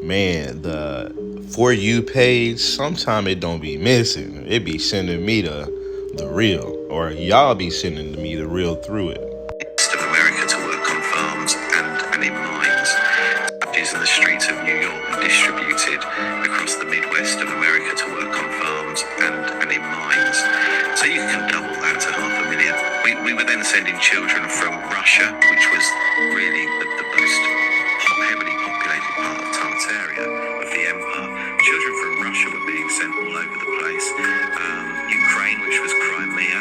Man, the For You page, sometime it don't be missing. It be sending me the real, or y'all be sending me the real through it. Of America to work on farms and in mines. Is in the streets of New York and distributed across the Midwest of America to work on farms and in mines. So you can double that to 500,000. We were then sending children from Russia, which was really the most heavily populated part of Tartaria of the empire. Children from Russia were being sent all over the place. Ukraine, which was Crimea,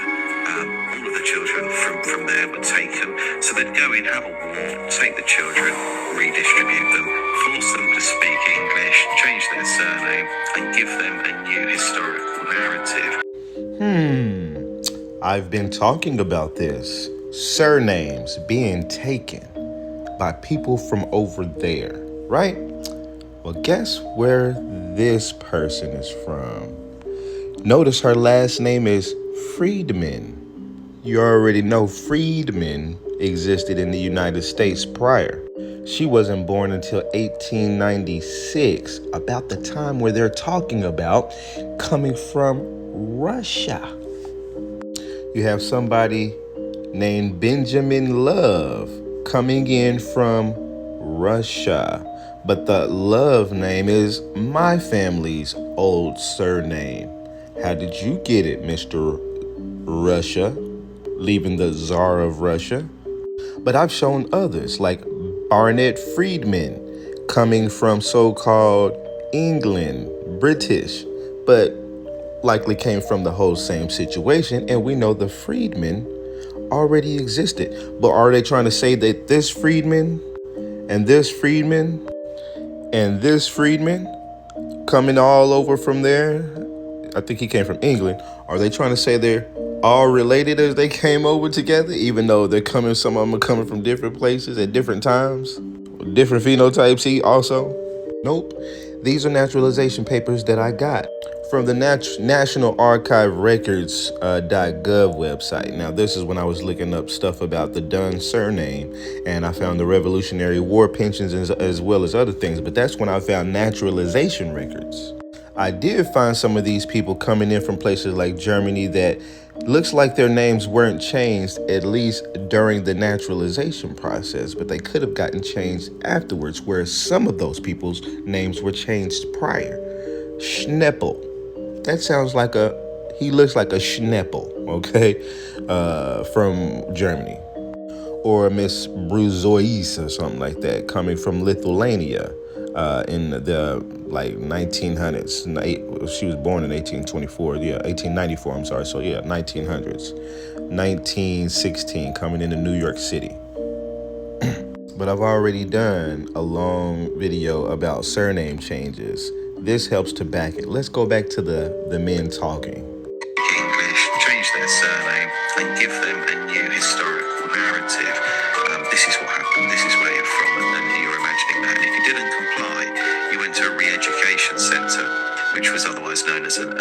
all of the children from there were taken. So they'd go in, have a war, take the children, redistribute them, force them to speak English, change their surname, and give them a new historical narrative. I've been talking about this. Surnames being taken by people from over there, right? Well, guess where this person is from? Notice her last name is Friedman. You already know Friedman existed in the United States prior. She wasn't born until 1896, about the time where they're talking about coming from Russia. You have somebody named Benjamin Love coming in from Russia. But the Love name is my family's old surname. How did you get it, Mr. Russia, leaving the Tsar of Russia? But I've shown others, like Barnett Friedman, coming from so-called England, British, but likely came from the whole same situation, and we know the Friedman already existed. But are they trying to say that this Friedman and this Friedman and this Friedman coming all over from there, I think he came from England, are they trying to say they're all related as they came over together, even though some of them are coming from different places at different times, different phenotypes also? Nope. These are naturalization papers that I got from the National Archive Records.gov website. Now, this is when I was looking up stuff about the Dunn surname, and I found the Revolutionary War pensions as well as other things, but that's when I found naturalization records. I did find some of these people coming in from places like Germany that looks like their names weren't changed, at least during the naturalization process, but they could have gotten changed afterwards, whereas some of those people's names were changed prior. Schneppel. That sounds like he looks like a Schneppel, okay, from Germany. Or Miss Bruzois or something like that, coming from Lithuania in the 1900s. She was born in 1894, I'm sorry, so 1900s. 1916, coming into New York City. But I've already done a long video about surname changes. This helps to back it. Let's go back to the men talking. English, change their surname, and give them a new historical narrative. This is what happened. This is where you're from, and you're imagining that. And if you didn't comply, you went to a re-education centre, which was otherwise known as an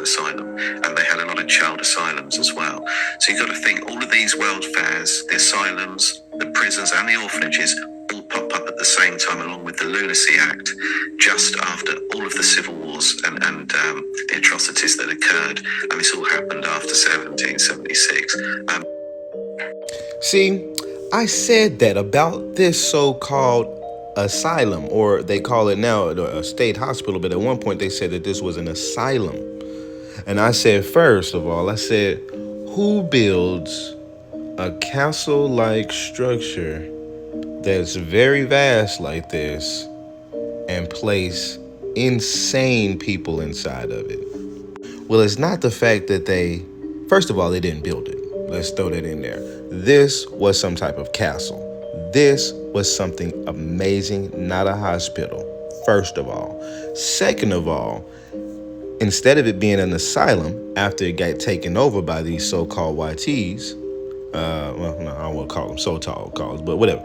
asylum, and they had a lot of child asylums as well. So you've got to think all of these world fairs, the asylums, the prisons, and the orphanages all pop up at the same time, along with the Lunacy Act, just after all of the civil wars and the atrocities that occurred. And this all happened after 1776. See, I said that about this so-called asylum, or they call it now a state hospital, but at one point they said that this was an asylum. And I said, first of all, who builds a castle-like structure that's very vast like this and place insane people inside of it? Well, it's not the fact that first of all, they didn't build it. Let's throw that in there. This was some type of castle. This was something amazing, not a hospital, first of all. Second of all, instead of it being an asylum, after it got taken over by these so-called YTs, I don't want to call them so-called calls, but whatever.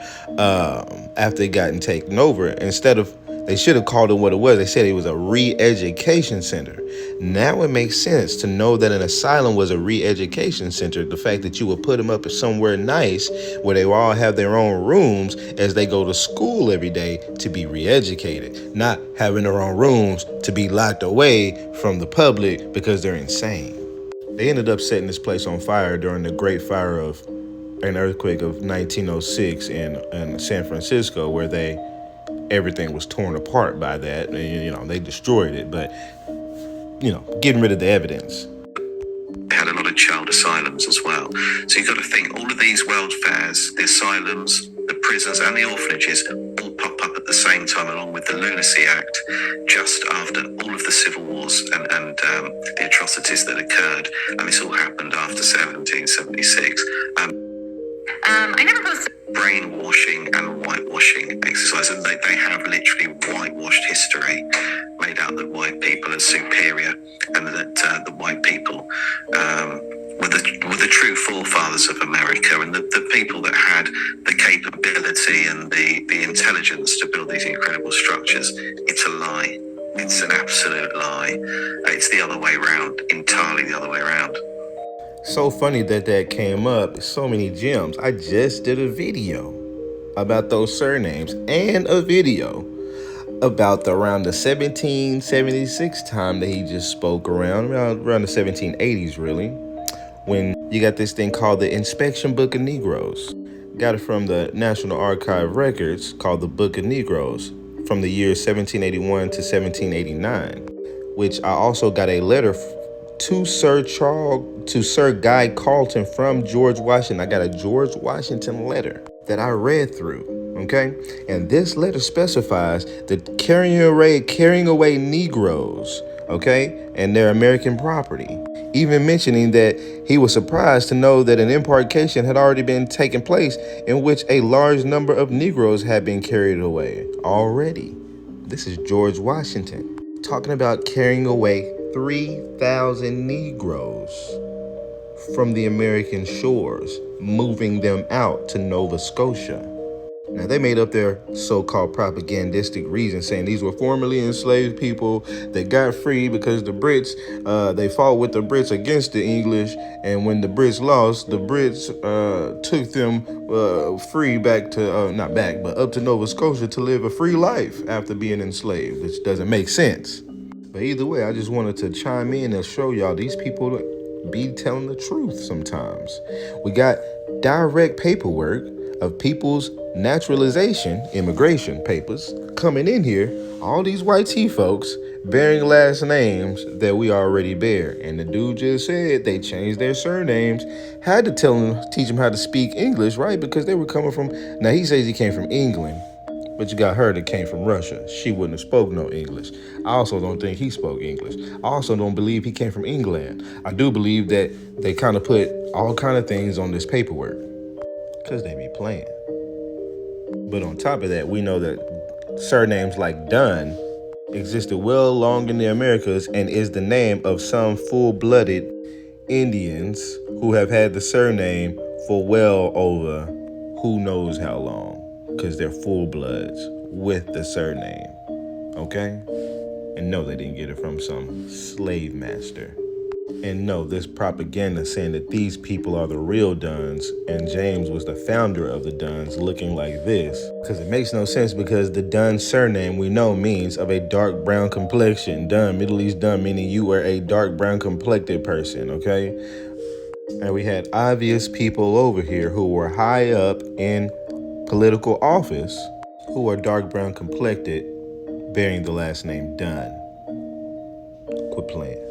After it gotten taken over, instead of They should have called it what it was. They said it was a re-education center. Now it makes sense to know that an asylum was a re-education center. The fact that you would put them up somewhere nice where they will all have their own rooms as they go to school every day to be re-educated, not having their own rooms to be locked away from the public because they're insane. They ended up setting this place on fire during the Great Fire of an earthquake of 1906 in San Francisco, where everything was torn apart by that. And, they destroyed it, but, getting rid of the evidence. They had a lot of child asylums as well. So you've got to think all of these world fairs, the asylums, the prisons and the orphanages all pop up at the same time along with the Lunacy Act just after all of the civil wars and the atrocities that occurred. And this all happened after 1776. I never posted brainwashing and whitewashing exercise, and they have literally whitewashed history, made out that white people are superior and that the white people were the true forefathers of America, and the people that had the capability and the intelligence to build these incredible structures. It's a lie. It's an absolute lie. It's the other way around, entirely the other way around. So funny that came up. So many gems. I just did a video about those surnames and a video about around the 1776 time that he just spoke around the 1780s, really, when you got this thing called the Inspection Book of Negroes. Got it from the National Archive Records, called the Book of Negroes, from the years 1781 to 1789, which I also got a letter to Sir Guy Carleton from George Washington. I got a George Washington letter that I read through, okay? And this letter specifies that carrying away Negroes, okay, and their American property, even mentioning that he was surprised to know that an embarkation had already been taking place in which a large number of Negroes had been carried away already. This is George Washington talking about carrying away 3,000 Negroes from the American shores, moving them out to Nova Scotia. Now, they made up their so-called propagandistic reason, saying these were formerly enslaved people that got free because the Brits, they fought with the Brits against the English, and when the Brits lost, the Brits took them free back to, not back, but up to Nova Scotia to live a free life after being enslaved, which doesn't make sense. But either way, I just wanted to chime in and show y'all these people be telling the truth sometimes. We got direct paperwork of people's naturalization, immigration papers, coming in here, all these white tea folks bearing last names that we already bear. And the dude just said they changed their surnames, had to teach them how to speak English, right? Because they were coming from, now he says he came from England, but you got her that came from Russia. She wouldn't have spoke no English. I also don't think he spoke English. I also don't believe he came from England. I do believe that they kind of put all kind of things on this paperwork because they be playing. But on top of that, we know that surnames like Dunn existed well long in the Americas and is the name of some full-blooded Indians who have had the surname for well over who knows how long, because they're full-bloods with the surname, okay? And no, they didn't get it from some slave master. And no, this propaganda saying that these people are the real Dunns and James was the founder of the Dunns looking like this. Because it makes no sense, because the Dunn surname we know means of a dark brown complexion. Dunn, Middle East Dunn, meaning you were a dark brown complected person, okay? And we had obvious people over here who were high up in political office who are dark brown complected bearing the last name Dunn. Quit playing.